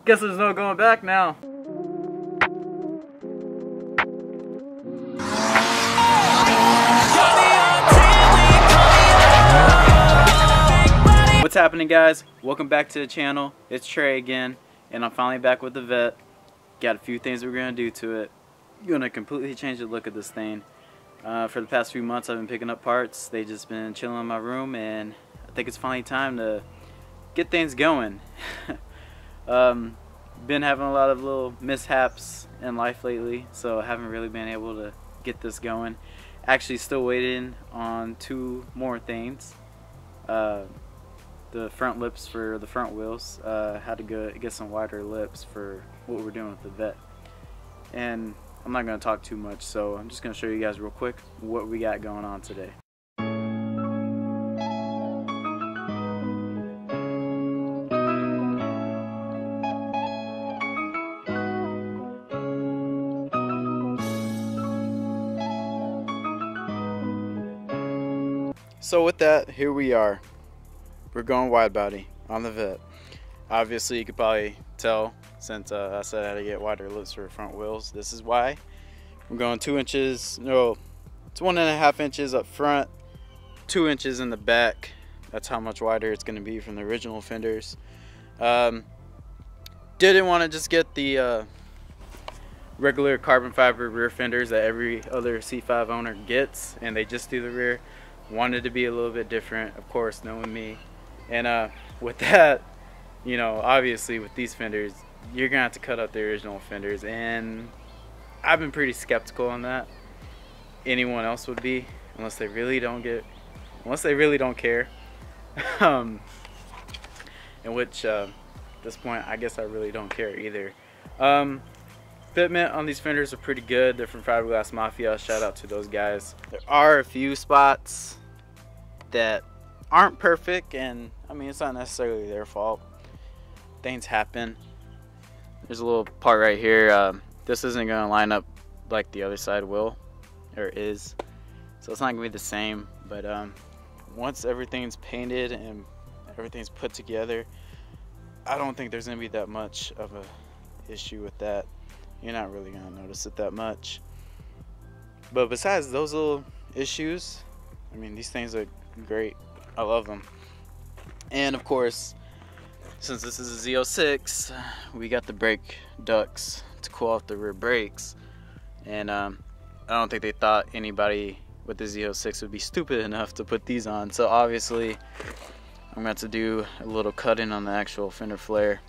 Guess there's no going back now. What's happening, guys? Welcome back to the channel. It's Trey again, and I'm finally back with the Vette. Got a few things we're gonna do to it. Gonna completely change the look of this thing. For the past few months I've been picking up parts. They've just been chilling in my room, and I think it's finally time to get things going. Been having a lot of little mishaps in life lately, so I haven't really been able to get this going. Actually still waiting on two more things. The front lips for the front wheels. Had to go get some wider lips for what we're doing with the Vette. And I'm not going to talk too much, so I'm just going to show you guys real quick what we got going on today. So with that, here we are. We're going wide body on the Vette. Obviously you could probably tell since I said I had to get wider lips for front wheels. This is why. I'm going 2 inches, no, it's 1.5 inches up front, 2 inches in the back. That's how much wider it's going to be from the original fenders. Didn't want to just get the regular carbon fiber rear fenders that every other C5 owner gets, and they just do the rear. Wanted to be a little bit different, of course, knowing me. And with that, you know, obviously with these fenders, you're gonna have to cut out the original fenders, and I've been pretty skeptical on that. Anyone else would be, unless they really don't care. In which, at this point, I guess I really don't care either. Fitment on these fenders are pretty good. They're from Fiberglass Mafia. Shout out to those guys. There are a few spots that aren't perfect, and I mean, it's not necessarily their fault. Things happen. There's a little part right here. This isn't going to line up like the other side will, or is. So it's not going to be the same. But once everything's painted and everything's put together, I don't think there's going to be that much of a issue with that. You're not really going to notice it that much. But besides those little issues, I mean, these things are great. I love them. And of course, since this is a Z06, we got the brake ducts to cool off the rear brakes. And I don't think they thought anybody with the Z06 would be stupid enough to put these on. So obviously, I'm going to do a little cutting on the actual fender flare.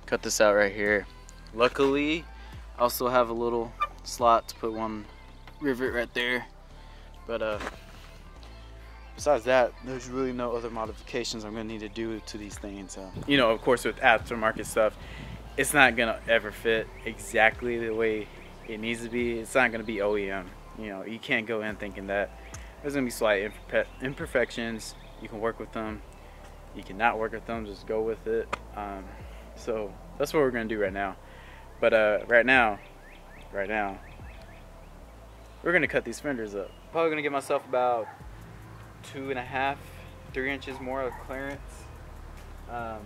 Cut this out right here. Luckily, I also have a little slot to put one rivet right there. But besides that, there's really no other modifications I'm going to need to do to these things. You know, of course, with aftermarket stuff, it's not going to ever fit exactly the way it needs to be. It's not going to be OEM. You know, you can't go in thinking that. There's going to be slight imperfections. You can work with them. You cannot work with them. Just go with it. So that's what we're going to do right now. But right now, we're going to cut these fenders up. Probably going to give myself about 2.5, 3 inches more of clearance. I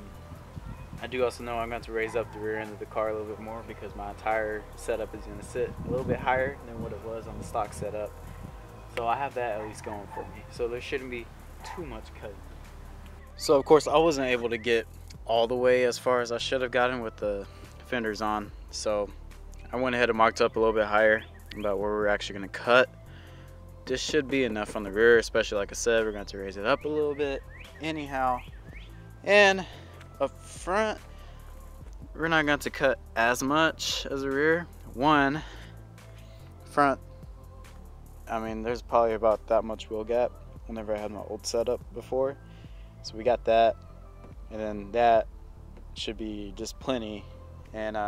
do also know I'm going to raise up the rear end of the car a little bit more because my entire setup is going to sit a little bit higher than what it was on the stock setup. So I have that at least going for me. So there shouldn't be too much cutting. So of course I wasn't able to get all the way as far as I should have gotten with the fenders on. So I went ahead and marked up a little bit higher about where we're actually going to cut. This should be enough on the rear, especially like I said, we're going to raise it up a little bit anyhow. And up front, we're not going to cut as much as the rear. One, front, I mean, there's probably about that much wheel gap whenever I had my old setup before. So we got that, and then that should be just plenty. And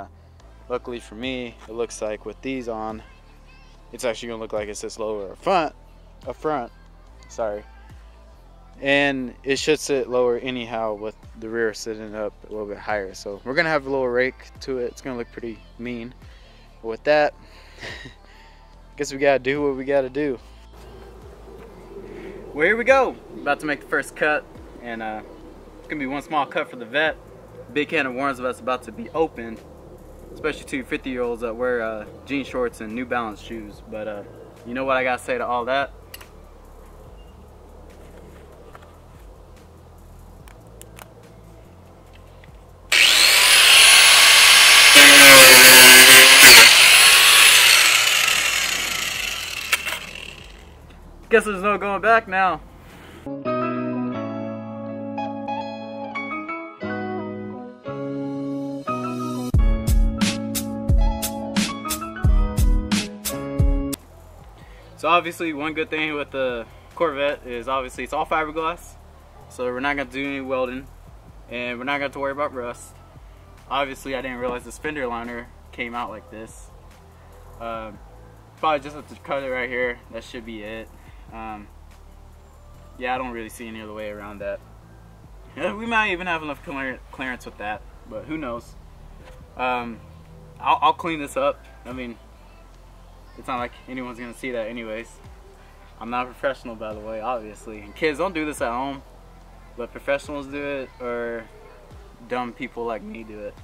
luckily for me, it looks like with these on, it's actually gonna look like it sits lower up front, sorry. And it should sit lower anyhow with the rear sitting up a little bit higher. So we're gonna have a little rake to it. It's gonna look pretty mean. But with that, I guess we gotta do what we gotta do. Well, here we go. About to make the first cut, and it's gonna be one small cut for the Vette. big can of worms that's about to be opened, especially to 50-year-olds that wear jean shorts and New Balance shoes. But you know what I gotta say to all that? Guess there's no going back now. So obviously one good thing with the Corvette is obviously it's all fiberglass, so we're not going to do any welding and we're not going to have to worry about rust. Obviously I didn't realize this fender liner came out like this. Probably just have to cut it right here. That should be it. Yeah, I don't really see any other way around that. Yeah, we might even have enough clearance with that, but who knows. I'll clean this up. I mean, it's not like anyone's gonna see that anyways. I'm not a professional, by the way, obviously. And kids, don't do this at home. Let professionals do it, or dumb people like me do it.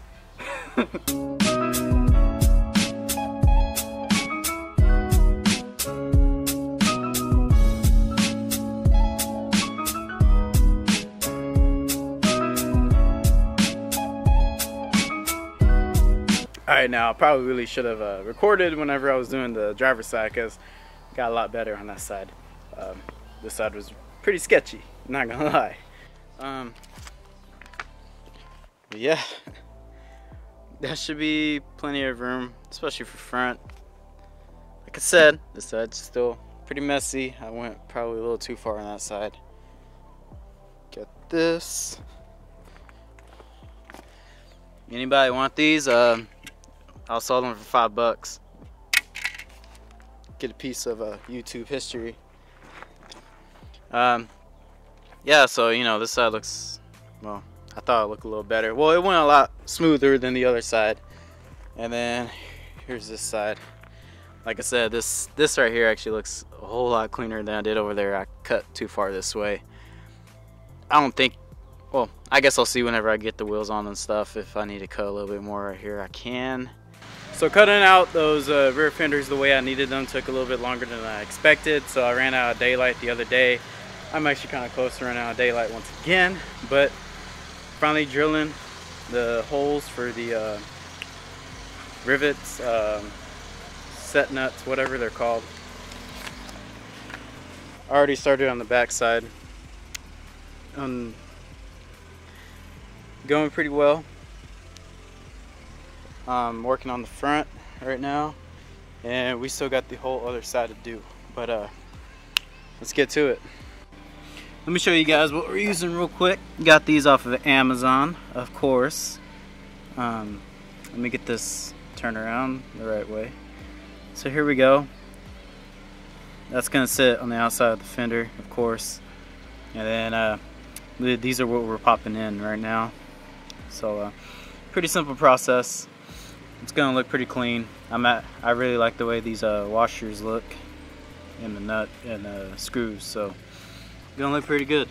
Alright, now I probably really should have recorded whenever I was doing the driver's side, because it got a lot better on that side. This side was pretty sketchy, not gonna lie. But yeah, that should be plenty of room, especially for front. Like I said, this side's still pretty messy. I went probably a little too far on that side. Get this. Anybody want these? I'll sell them for $5. Get a piece of YouTube history. Yeah, so you know, this side looks, well, I thought it looked a little better. Well, it went a lot smoother than the other side. And then here's this side. Like I said, this right here actually looks a whole lot cleaner than I did over there. I cut too far this way. I don't think, well, I guess I'll see whenever I get the wheels on and stuff. If I need to cut a little bit more right here, I can. So cutting out those rear fenders the way I needed them took a little bit longer than I expected. So I ran out of daylight the other day. I'm actually kind of close to running out of daylight once again. But finally drilling the holes for the rivets, set nuts, whatever they're called. I already started on the back side. Going pretty well. Working on the front right now, and we still got the whole other side to do, but let's get to it. Let me show you guys what we're using real quick. Got these off of Amazon, of course. Let me get this turned around the right way. So here we go. That's gonna sit on the outside of the fender, of course, and then these are what we're popping in right now. So pretty simple process. It's gonna look pretty clean. I really like the way these washers look in the nut and screws, so it's gonna look pretty good.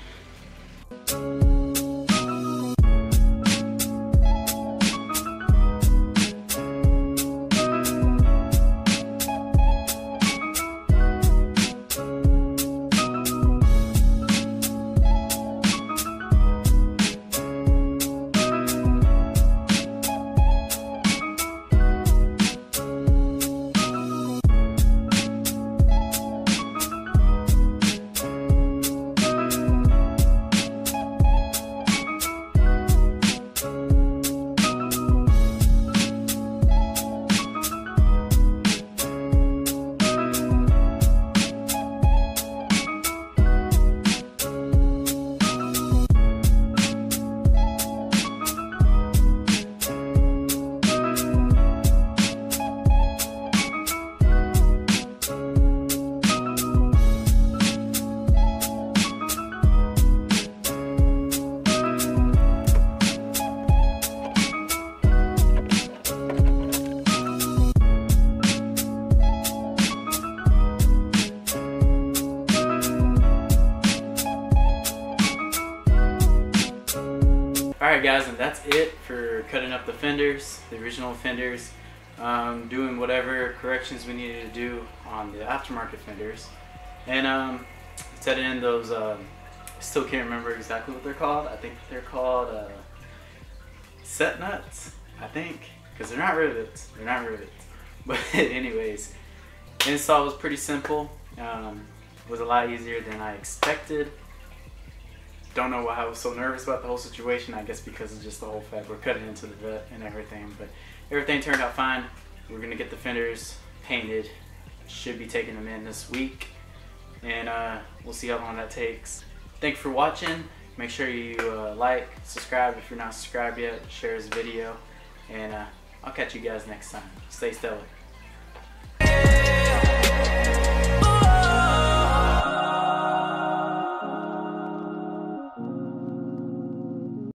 Alright guys, and that's it for cutting up the fenders, the original fenders, doing whatever corrections we needed to do on the aftermarket fenders, and setting in those, I still can't remember exactly what they're called. I think they're called set nuts, I think, because they're not rivets. They're not rivets. But anyways, the install was pretty simple. Was a lot easier than I expected. Don't know why I was so nervous about the whole situation. I guess because it's just the whole fact we're cutting into the Vette and everything. But everything turned out fine. We're gonna get the fenders painted. Should be taking them in this week, and we'll see how long that takes. Thanks for watching. Make sure you like, subscribe if you're not subscribed yet, share this video, and I'll catch you guys next time. Stay stellar.